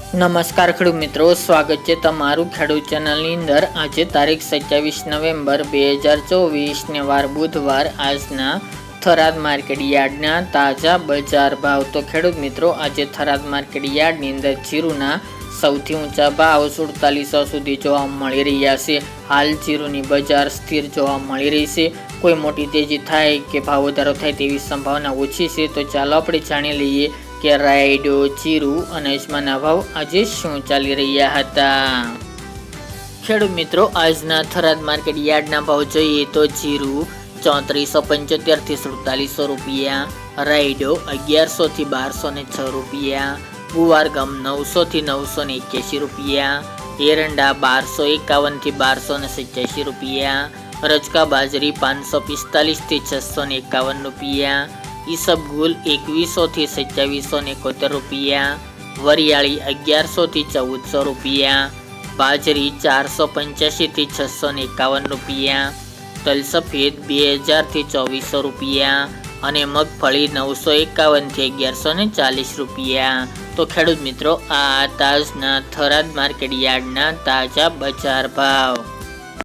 નમસ્કાર ખેડૂત મિત્રો, સ્વાગત છે તમારું ખેડૂત ચેનલની અંદર। આજે તારીખ 27 નવેમ્બર 2024 ને વાર બુધવાર। આજના થરાદ માર્કેટ યાર્ડના તાજા બજાર ભાવ। તો ખેડૂત મિત્રો, આજે થરાદ માર્કેટ યાર્ડની અંદર જીરુના સૌથી ઊંચા ભાવ 4700 સુધી જોવા મળી રહ્યા છે। હાલ જીરુની બજાર સ્થિર જોવા મળી રહી છે। કોઈ મોટી તેજી થાય કે ભાવ વધારો થાય તેવી સંભાવના ઓછી છે। તો ચાલો આપણે જાણી લઈએ કે રાયડો, જીરુ અને અજમાના ભાવ આજે શું ચાલી રહ્યા હતા। ખેડૂત મિત્રો, આજના થરાદ માર્કેટ યાર્ડના ભાવ જોઈએ તો જીરુ 3475 થી 4700 રૂપિયા, રાયડો 1100 થી 1206 રૂપિયા, ગુવારગામ 900 થી 981 રૂપિયા, એરંડા 1251 થી 1287 રૂપિયા, રજકા બાજરી 545 થી 651 રૂપિયા, ઈસબગુલ 2100 થી 2771 રૂપિયા, વરિયાળી 1100 થી 1400 રૂપિયા, બાજરી 485 થી 651 રૂપિયા, તલ સફેદ 2000 થી 2400 રૂપિયા અને મગફળી 951 થી 1140 રૂપિયા। તો ખેડૂત મિત્રો, આ તાજના થરાદ માર્કેટ યાર્ડના તાજા બજાર ભાવ।